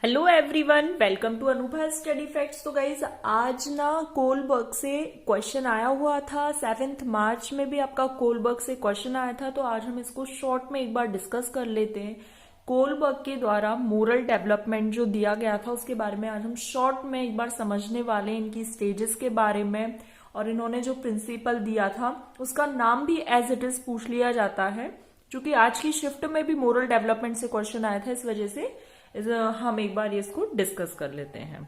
Hello everyone, welcome to Anubha study facts. तो guys आज ना कोलबर्ग से क्वेश्चन आया हुआ था। 7 मार्च में भी आपका कोलबर्ग से क्वेश्चन आया था, तो आज हम इसको शॉर्ट में एक बार डिस्कस कर लेते हैं। कोलबर्ग के द्वारा मोरल डेवलपमेंट जो दिया गया था उसके बारे में आज हम शॉर्ट में एक बार समझने वाले हैं, इनकी स्टेजेस के बारे में। और इन्होंने जो प्रिंसिपल दिया था उसका नाम भी एज इट इज पूछ लिया जाता है, क्योंकि आज की शिफ्ट में भी मोरल डेवलपमेंट से क्वेश्चन आया था, इस वजह से हम एक बार इसको डिस्कस कर लेते हैं।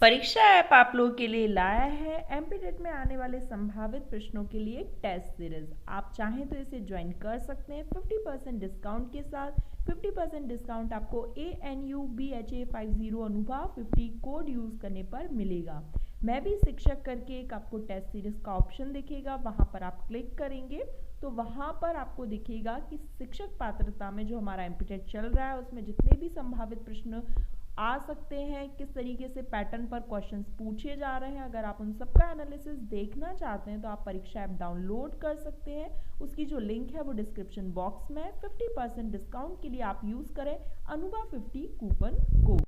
परीक्षा ऐप आप लोगों के लिए लाया है एमपीटेट में आने वाले संभावित प्रश्नों के लिए एक टेस्ट सीरीज। आप चाहें तो इसे ज्वाइन कर सकते हैं 50% डिस्काउंट के साथ। 50% डिस्काउंट आपको ANUBHA50 अनुभव 50 कोड यूज करने पर मिलेगा। मैं भी शिक्षक करके एक आपको टेस्ट सीरीज का ऑप्शन दिखेगा, वहां पर आप क्लिक करेंगे तो वहां पर आपको दिखेगा कि शिक्षक पात्रता में जो हमारा एमपीटेट चल रहा है उसमें जितने भी संभावित प्रश्न आ सकते हैं, किस तरीके से पैटर्न पर क्वेश्चंस पूछे जा रहे हैं, अगर आप उन सबका एनालिसिस देखना चाहते हैं तो आप परीक्षा ऐप डाउनलोड कर सकते हैं। उसकी जो लिंक है वो डिस्क्रिप्शन बॉक्स में है। 50% डिस्काउंट के लिए आप यूज करें अनुभव 50 कूपन कोड।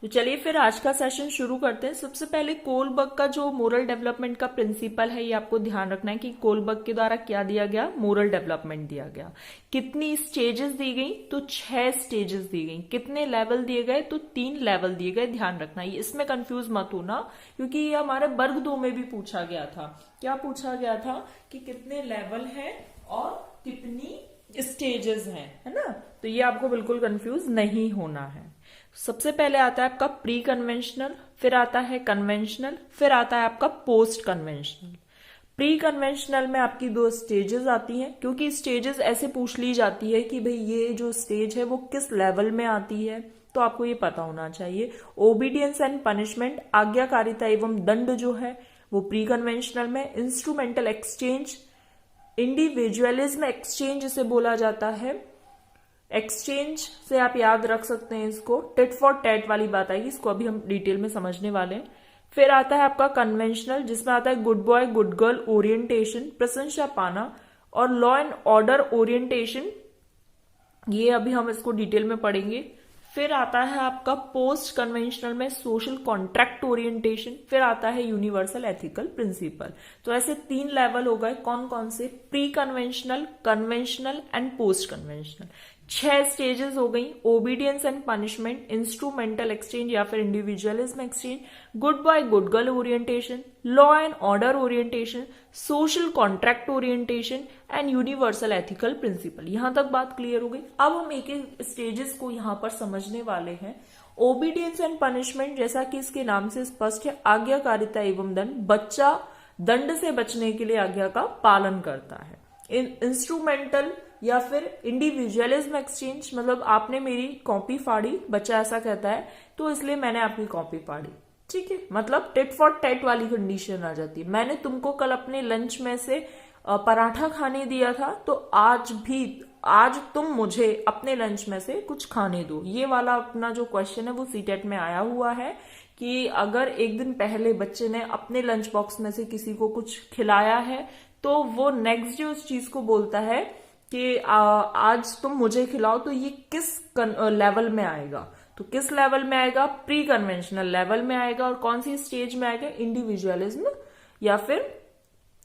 तो चलिए फिर आज का सेशन शुरू करते हैं। सबसे पहले कोलबर्ग का जो मोरल डेवलपमेंट का प्रिंसिपल है, ये आपको ध्यान रखना है कि कोलबर्ग के द्वारा क्या दिया गया, मोरल डेवलपमेंट दिया गया। कितनी स्टेजेस दी गई, तो 6 स्टेजेस दी गई। कितने लेवल दिए गए, तो 3 लेवल दिए गए। ध्यान रखना, ये इसमें कंफ्यूज मत होना, क्योंकि ये हमारे वर्ग 2 में भी पूछा गया था। क्या पूछा गया था कि कितने लेवल है और कितनी स्टेजेस हैं, है ना। तो ये आपको बिल्कुल कंफ्यूज नहीं होना है। सबसे पहले आता है आपका प्री कन्वेंशनल, फिर आता है कन्वेंशनल, फिर आता है आपका पोस्ट कन्वेंशनल। प्री कन्वेंशनल में आपकी 2 स्टेजेस आती हैं, क्योंकि स्टेजेस ऐसे पूछ ली जाती है कि भाई ये जो स्टेज है वो किस लेवल में आती है, तो आपको ये पता होना चाहिए। ओबीडियंस एंड पनिशमेंट, आज्ञाकारिता एवं दंड जो है वो प्री कन्वेंशनल में। इंस्ट्रूमेंटल एक्सचेंज, इंडिविजुअलिज्म एक्सचेंज इसे बोला जाता है। एक्सचेंज से आप याद रख सकते हैं इसको, टिट फॉर टैट वाली बात आएगी, इसको अभी हम डिटेल में समझने वाले हैं। फिर आता है आपका कन्वेंशनल, जिसमें आता है good boy good girl orientation, प्रशंसा पाना, और लॉ एंड ऑर्डर ओरिएंटेशन, ये अभी हम इसको डिटेल में पढ़ेंगे। फिर आता है आपका पोस्ट कन्वेंशनल में सोशल कॉन्ट्रैक्ट ओरिएंटेशन, फिर आता है यूनिवर्सल एथिकल प्रिंसिपल। तो ऐसे 3 लेवल हो गए, कौन कौन से, pre conventional, conventional and post conventional. 6 stages हो गई, obedience and punishment, instrumental exchange या फिर individualism exchange, good boy good girl orientation, law and order orientation, social contract orientation and universal ethical principle. यहां तक बात क्लियर हो गई। अब हम एक एक स्टेजेस को यहां पर समझने वाले हैं। ओबीडियंस एंड पनिशमेंट, जैसा कि इसके नाम से स्पष्ट है, आज्ञाकारिता एवं दंड, बच्चा दंड से बचने के लिए आज्ञा का पालन करता है। इंस्ट्रूमेंटल या फिर इंडिविजुअलिज्म एक्सचेंज, मतलब आपने मेरी कॉपी फाड़ी, बच्चा ऐसा कहता है, तो इसलिए मैंने आपकी कॉपी फाड़ी, ठीक है। मतलब टिट फॉर टैट वाली कंडीशन आ जाती है। मैंने तुमको कल अपने लंच में से पराठा खाने दिया था, तो आज तुम मुझे अपने लंच में से कुछ खाने दो। ये वाला अपना जो क्वेश्चन है वो सीटेट में आया हुआ है कि अगर एक दिन पहले बच्चे ने अपने लंच बॉक्स में से किसी को कुछ खिलाया है, तो वो नेक्स्ट डे उस चीज को बोलता है कि आज तुम मुझे खिलाओ, तो ये किस लेवल में आएगा, तो किस लेवल में आएगा, प्री कन्वेंशनल लेवल में आएगा। और कौन सी स्टेज में आएगा, इंडिविजुअलिज्म या फिर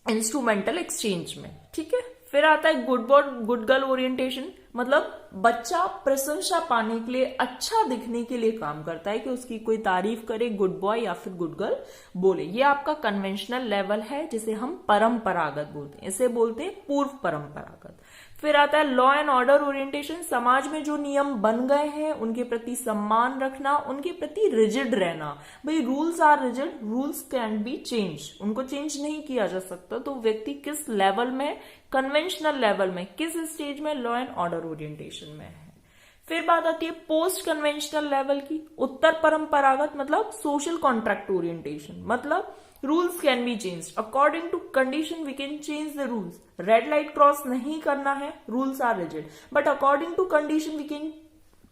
इंस्ट्रूमेंटल एक्सचेंज में, ठीक है। फिर आता है good boy good girl orientation, मतलब बच्चा प्रशंसा पाने के लिए, अच्छा दिखने के लिए काम करता है कि उसकी कोई तारीफ करे, गुड बॉय या फिर गुड गर्ल बोले। ये आपका कन्वेंशनल लेवल है, जिसे हम परंपरागत बोलते हैं, इसे बोलते हैं पूर्व परंपरागत। फिर आता है लॉ एंड ऑर्डर ओरिएंटेशन, समाज में जो नियम बन गए हैं उनके प्रति सम्मान रखना, उनके प्रति रिजिड रहना। भाई rules are rigid, rules can be change, उनको चेंज नहीं किया जा सकता। तो व्यक्ति किस लेवल में, कन्वेंशनल लेवल में, किस स्टेज में, लॉ एंड ऑर्डर ओरिएंटेशन में है। फिर बात आती है पोस्ट कन्वेंशनल लेवल की, उत्तर परंपरागत, मतलब सोशल कॉन्ट्रैक्ट ओरिएंटेशन, मतलब rules can be change according to condition, we can change the rules. Red light cross नहीं करना है, rules are rigid, but according to condition we can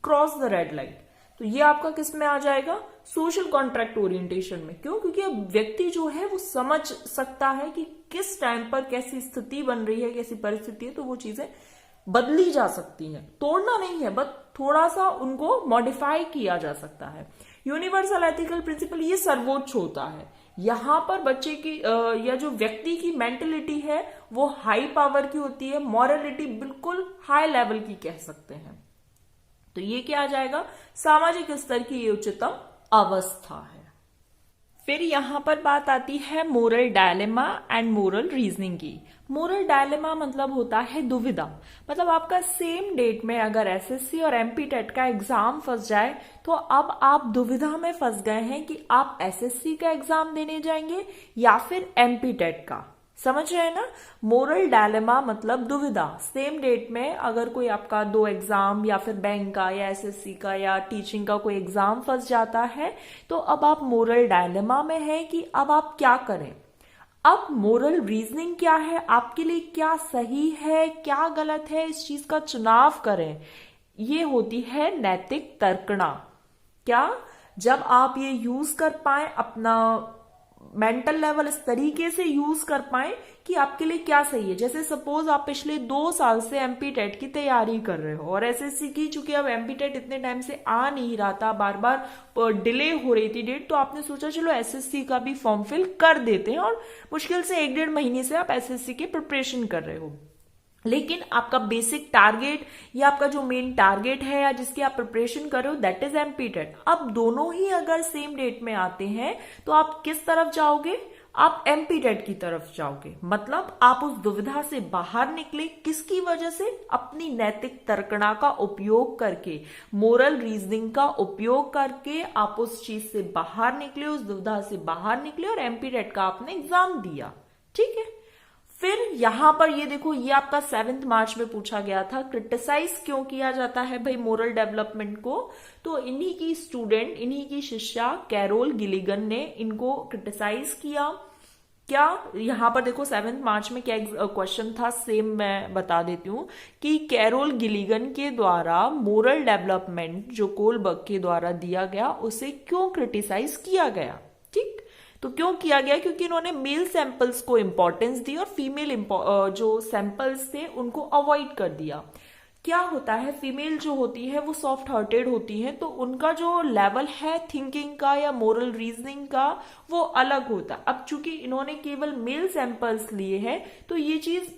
cross the red light. तो ये आपका किस में आ जाएगा, सोशल कॉन्ट्रैक्ट ओरिएंटेशन में। क्यों, क्योंकि अब व्यक्ति जो है वो समझ सकता है कि किस टाइम पर कैसी स्थिति बन रही है, कैसी परिस्थिति है, तो वो चीजें बदली जा सकती हैं, तोड़ना नहीं है, बस थोड़ा सा उनको मॉडिफाई किया जा सकता है। यूनिवर्सल एथिकल प्रिंसिपल ये सर्वोच्च होता है। यहां पर बच्चे की या जो व्यक्ति की मेंटेलिटी है वो हाई पावर की होती है, मॉरलिटी बिल्कुल हाई लेवल की कह सकते हैं। तो ये क्या आ जाएगा, सामाजिक स्तर की ये उच्चतम अवस्था है। फिर यहां पर बात आती है moral dilemma and moral reasoning की। मोरल डायलेमा मतलब होता है दुविधा, मतलब आपका सेम डेट में अगर एसएससी और एमपी टेट का एग्जाम फंस जाए तो अब आप दुविधा में फंस गए हैं कि आप एसएससी का एग्जाम देने जाएंगे या फिर एमपी टेट का। समझ रहे हैं ना, मोरल डायलेमा मतलब दुविधा। सेम डेट में अगर कोई आपका दो एग्जाम या फिर बैंक का या एसएससी का या टीचिंग का कोई एग्जाम फंस जाता है तो अब आप मोरल डायलेमा में हैं कि अब आप क्या करें। अब मोरल रीजनिंग क्या है, आपके लिए क्या सही है क्या गलत है, इस चीज का चुनाव करें। ये होती है नैतिक तर्कणा। क्या, जब आप ये यूज कर पाए, अपना मेंटल लेवल इस तरीके से यूज कर पाए कि आपके लिए क्या सही है। जैसे सपोज आप पिछले 2 साल से एमपी टेट की तैयारी कर रहे हो और एसएससी की, चूंकि अब एमपी टेट इतने टाइम से आ नहीं रहा था, बार बार डिले हो रही थी डेट, तो आपने सोचा चलो एसएससी का भी फॉर्म फिल कर देते हैं और मुश्किल से 1-1.5 महीने से आप एसएससी की प्रिपरेशन कर रहे हो। लेकिन आपका बेसिक टारगेट या आपका जो मेन टारगेट है या जिसकी आप प्रिपरेशन कर रहे हो दैट इज एमपी टेट। अब दोनों ही अगर सेम डेट में आते हैं तो आप किस तरफ जाओगे, आप एमपी टेट की तरफ जाओगे। मतलब आप उस दुविधा से बाहर निकले, किसकी वजह से, अपनी नैतिक तर्कणा का उपयोग करके, मोरल रीजनिंग का उपयोग करके आप उस चीज से बाहर निकले, उस दुविधा से बाहर निकले और एमपी टेट का आपने एग्जाम दिया। ठीक है, फिर यहां पर ये देखो, ये आपका 7 मार्च में पूछा गया था, क्रिटिसाइज क्यों किया जाता है भाई मोरल डेवलपमेंट को। तो इन्हीं की स्टूडेंट, इन्हीं की शिष्या कैरोल गिलिगन ने इनको क्रिटिसाइज किया। क्या, यहां पर देखो 7 मार्च में क्या क्वेश्चन था, सेम मैं बता देती हूं कि कैरोल गिलिगन के द्वारा मोरल डेवलपमेंट जो कोलबर्ग के द्वारा दिया गया उसे क्यों क्रिटिसाइज किया गया। ठीक, तो क्यों किया गया, क्योंकि इन्होंने मेल सैंपल्स को इंपॉर्टेंस दी और फीमेल जो सैंपल्स थे उनको अवॉइड कर दिया। क्या होता है, फीमेल जो होती है वो सॉफ्ट हार्टेड होती है, तो उनका जो लेवल है थिंकिंग का या मोरल रीजनिंग का वो अलग होता है। अब चूंकि इन्होंने केवल मेल सैंपल्स लिए हैं तो ये चीज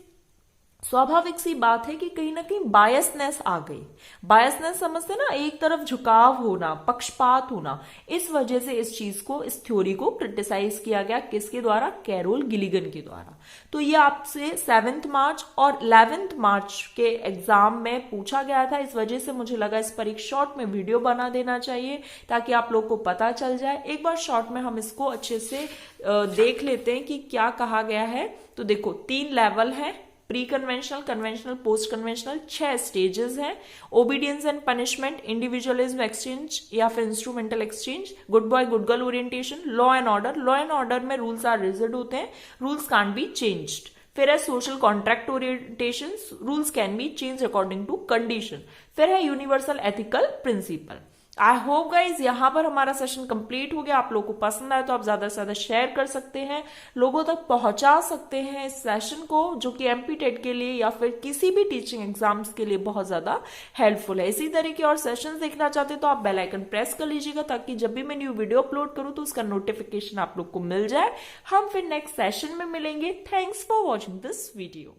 स्वाभाविक सी बात है कि कहीं ना कहीं बायसनेस आ गई। बायसनेस समझते ना, एक तरफ झुकाव होना, पक्षपात होना। इस वजह से इस चीज को, इस थ्योरी को क्रिटिसाइज किया गया, किसके द्वारा, कैरोल गिलिगन के द्वारा। तो ये आपसे 7 मार्च और 11 मार्च के एग्जाम में पूछा गया था, इस वजह से मुझे लगा इस पर एक शॉर्ट में वीडियो बना देना चाहिए ताकि आप लोग को पता चल जाए। एक बार शॉर्ट में हम इसको अच्छे से देख लेते हैं कि क्या कहा गया है। तो देखो 3 लेवल है, pre conventional, conventional, post conventional, 6 stages हैं। Obedience and punishment, individualism exchange या फिर instrumental exchange, good boy good girl orientation, law and order. Law and order में रूल्स आर रिजिड होते हैं, रूल्स कांट बी चेंज्ड। फिर है social contract orientation, rules can be change according to condition. फिर है universal ethical principle. I hope guys यहां पर हमारा सेशन कंप्लीट हो गया। आप लोगों को पसंद आए तो आप ज्यादा से ज्यादा शेयर कर सकते हैं, लोगों तक पहुंचा सकते हैं इस सेशन को, जो कि एमपी टेट के लिए या फिर किसी भी टीचिंग एग्जाम्स के लिए बहुत ज्यादा हेल्पफुल है। इसी तरह के और सेशन देखना चाहते हैं तो आप बेल आइकन प्रेस कर लीजिएगा ताकि जब भी मैं न्यू वीडियो अपलोड करूं तो उसका नोटिफिकेशन आप लोग को मिल जाए। हम फिर नेक्स्ट सेशन में मिलेंगे। Thanks for watching this video.